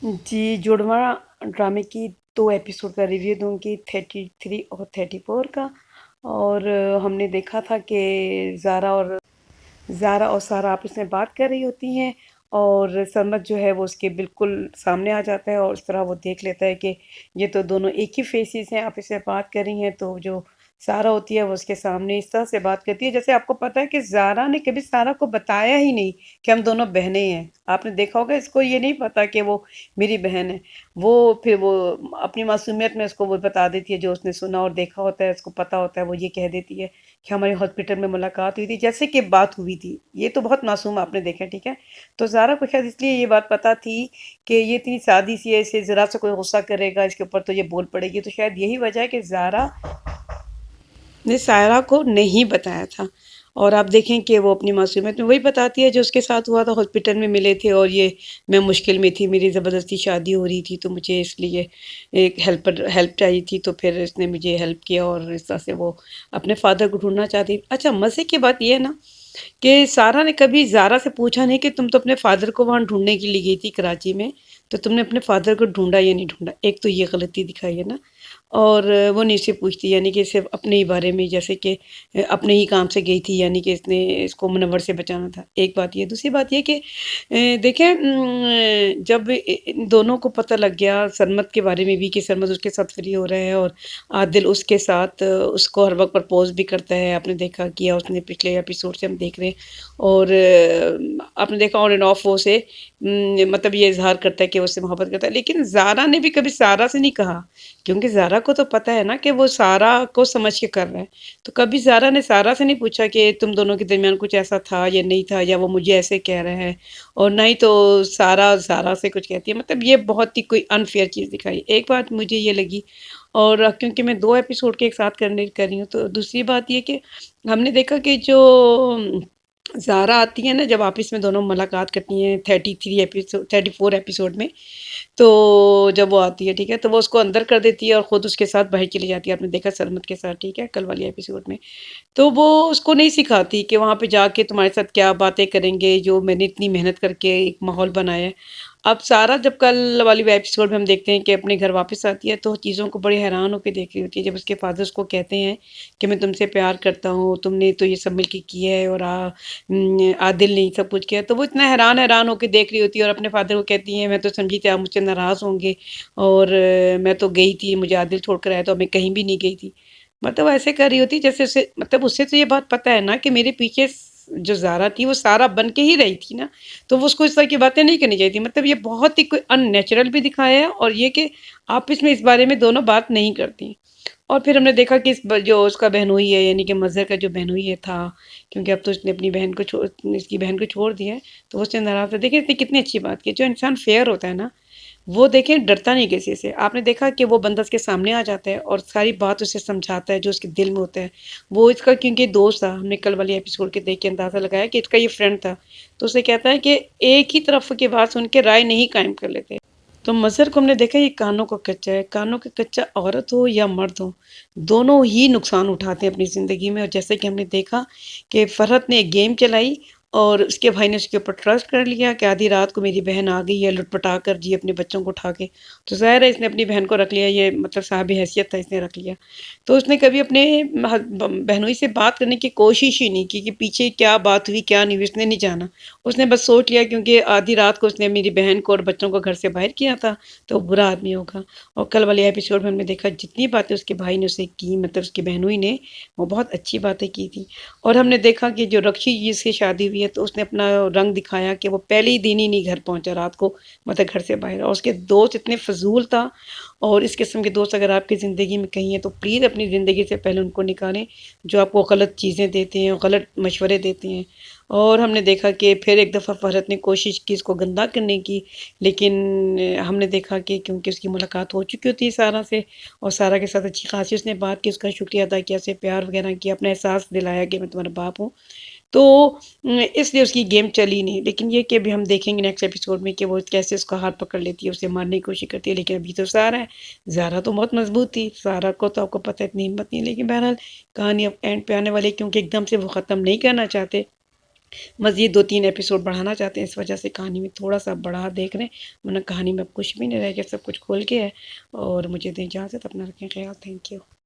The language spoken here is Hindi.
जी, जुड़वा ड्रामे की 2 एपिसोड का रिव्यू दूँगी 33 और 34 का। और हमने देखा था कि ज़ारा और सारा आपस में बात कर रही होती हैं और सरमद जो है वो उसके बिल्कुल सामने आ जाता है और उस तरह वो देख लेता है कि ये तो दोनों एक ही फेसेस हैं, आपस में बात कर रही हैं। तो जो सारा होती है वो उसके सामने इस तरह से बात करती है जैसे आपको पता है कि ज़ारा ने कभी सारा को बताया ही नहीं कि हम दोनों बहनें हैं। आपने देखा होगा इसको ये नहीं पता कि वो मेरी बहन है। वो अपनी मासूमियत में उसको वो बता देती है जो उसने सुना और देखा होता है, उसको पता होता है, वो ये कह देती है कि हमारे हॉस्पिटल में मुलाकात हुई थी, जैसे कि बात हुई थी। ये तो बहुत मासूम आपने देखा, ठीक है? तो ज़ारा को शायद इसलिए ये बात पता थी कि ये इतनी सादी-सी है, इसे ज़रा-सा कोई गुस्सा करेगा इसके ऊपर तो ये बोल पड़ेगी। तो शायद यही वजह है कि ज़ारा ने सायरा को नहीं बताया था। और आप देखें कि वो अपनी मासूमियत में वही बताती है जो उसके साथ हुआ था, हॉस्पिटल में मिले थे और ये मैं मुश्किल में थी, मेरी ज़बरदस्ती शादी हो रही थी तो मुझे इसलिए एक हेल्प चाहिए थी, तो फिर इसने मुझे हेल्प किया और इस तरह से वो अपने फादर को ढूँढना चाहती। अच्छा, मज़े की बात ये है ना कि सारा ने कभी ज़ारा से पूछा नहीं कि तुम तो अपने फादर को वहाँ ढूँढने के लिए गई थी कराची में, तो तुमने अपने फादर को ढूँढा या नहीं ढूँढा? एक तो ये गलती दिखाई है ना। और वो नहीं से पूछती, यानी कि सिर्फ़ अपने ही बारे में, जैसे कि अपने ही काम से गई थी, यानी कि इसने इसको मुनव्वर से बचाना था। एक बात ये, दूसरी बात ये कि देखें, जब इन दोनों को पता लग गया सरमद के बारे में भी कि सरमद उसके साथ फ्री हो रहा है और आदिल उसके साथ उसको हर वक़्त प्रपोज़ भी करता है। आपने देखा किया उसने, पिछले एपिसोड से हम देख रहे हैं। और आपने देखा ऑन एंड ऑफ वो उसे मतलब ये इज़हार करता है कि वो उससे मोहब्बत करता है। लेकिन ज़ारा ने भी कभी सारा से नहीं कहा, क्योंकि ज़ारा को तो पता है ना कि वो सारा को समझ के कर रहा है। तो कभी ज़ारा ने सारा से नहीं पूछा कि तुम दोनों के दरमियान कुछ ऐसा था या नहीं था, या वो मुझे ऐसे कह रहा है। और ना ही तो सारा ज़ारा से कुछ कहती है। मतलब ये बहुत ही कोई अनफ़ेयर चीज़ दिखाई। एक बात मुझे ये लगी, और क्योंकि मैं 2 एपिसोड के एक साथ करने कर रही हूँ, तो दूसरी बात ये कि हमने देखा कि जो ज़ारा आती है ना, जब आपस में दोनों मुलाकात करती हैं 33 एपिसोड 34 एपिसोड में, तो जब वो आती है, ठीक है, तो वो उसको अंदर कर देती है और खुद उसके साथ बाहर चली जाती है। आपने देखा सरमद के साथ, ठीक है, कल वाली एपिसोड में। तो वो उसको नहीं सिखाती कि वहाँ पे जाके तुम्हारे साथ क्या बातें करेंगे, जो मैंने इतनी मेहनत करके एक माहौल बनाया है। अब सारा जब कल वाली एपिसोड में हम देखते हैं कि अपने घर वापस आती है, तो चीज़ों को बड़ी हैरान होकर देख रही होती है। जब उसके फादर उसको कहते हैं कि मैं तुमसे प्यार करता हूँ, तुमने तो ये सब मिलके किया है, और आदिल ने सब कुछ किया, तो वो इतना हैरान हैरान होकर देख रही होती है और अपने फादर को कहती है मैं तो समझी थी आप मुझसे नाराज़ होंगे, और मैं तो गई थी, मुझे आदिल छोड़कर आया, तो मैं कहीं भी नहीं गई थी। मतलब ऐसे कर रही होती जैसे उसे, मतलब उससे तो ये बात पता है ना कि मेरे पीछे जो ज़ारा थी वो सारा बन के ही रही थी ना, तो वो उसको इस तरह की बातें नहीं करनी चाहिए थी। मतलब ये बहुत ही कोई अननेचुरल भी दिखाया है, और ये कि आप इसमें इस बारे में दोनों बात नहीं करती। और फिर हमने देखा कि जो उसका बहनोई है, यानी कि मज़हर का जो बहनोई है था, क्योंकि अब तो उसने अपनी बहन को छोड़ इसकी बहन को छोड़ दिया है, तो वो उससे नाराज़ है। देखिए इसने कितनी अच्छी बात की। जो इंसान फेयर होता है ना, वो देखें डरता नहीं किसी से। आपने देखा कि वो बंदा उसके सामने आ जाता है और सारी बात उसे समझाता है जो उसके दिल में होता है। वो इसका क्योंकि दोस्त था, हमने कल वाली एपिसोड के देख के अंदाज़ा लगाया कि इसका ये फ्रेंड था। तो उसे कहता है कि एक ही तरफ की बात सुन के राय नहीं कायम कर लेते। तो मज़हर को हमने देखा ये कानों का कच्चा है। कानों का कच्चा औरत हो या मर्द हो, दोनों ही नुकसान उठाते हैं अपनी ज़िंदगी में। और जैसे कि हमने देखा कि फ़रहत ने एक गेम चलाई और उसके भाई ने उसके ऊपर ट्रस्ट कर लिया कि आधी रात को मेरी बहन आ गई है लुटपटा कर जी अपने बच्चों को उठा के। तो ज़ाहिर है इसने अपनी बहन को रख लिया, ये मतलब साहब हैसियत था, इसने रख लिया। तो उसने कभी अपने बहनोई से बात करने की कोशिश ही नहीं की कि पीछे क्या बात हुई क्या नहीं हुई, उसने नहीं जाना। उसने बस सोच लिया क्योंकि आधी रात को उसने मेरी बहन को और बच्चों को घर से बाहर किया था, तो वो बुरा आदमी होगा। और कल वाले एपिसोड में हमने देखा जितनी बातें उसके भाई ने उसे की, मतलब उसकी बहनोई ने, वो बहुत अच्छी बातें की थी। और हमने देखा कि जो रक्षी जी से शादी हुई है, तो उसने अपना रंग दिखाया कि वो पहले ही दिन ही नहीं घर पहुंचा रात को, मतलब घर से बाहर। और उसके दोस्त इतने फजूल था। और इस किस्म के दोस्त अगर आपकी ज़िंदगी में कहीं है, तो प्लीज़ अपनी ज़िंदगी से पहले उनको निकालें जो आपको गलत चीज़ें देते हैं, गलत मशवरे देते हैं। और हमने देखा कि फिर एक दफ़ा फ़रहत ने कोशिश की इसको गंदा करने की, लेकिन हमने देखा कि क्योंकि उसकी मुलाकात हो चुकी होती है सारा से, और सारा के साथ अच्छी खासी उसने बात की, उसका शुक्रिया अदा किया, उसे प्यार वगैरह किया, अपना एहसास दिलाया कि मैं तुम्हारा बाप हूँ। तो इसलिए उसकी गेम चली नहीं। लेकिन ये कि अभी हम देखेंगे नेक्स्ट एपिसोड में कि वो कैसे उसका हाथ पकड़ लेती है, उसे मारने की कोशिश करती है। लेकिन अभी तो सारा है, ज़ारा तो बहुत मजबूत थी, सारा को तो आपको पता है इतनी हिम्मत नहीं है। लेकिन बहरहाल कहानी अब एंड पे आने वाली है, क्योंकि एकदम से वो ख़त्म नहीं करना चाहते। मज़ीद 2-3 एपिसोड बढ़ाना चाहते हैं, इस वजह से कहानी में थोड़ा-सा बढ़ा देख रहे हैं, वरना कहानी में अब कुछ भी नहीं रह गया, सब कुछ खोल के है। और मुझे दें इजाज़त, अपना रखें ख़्याल। Thank you.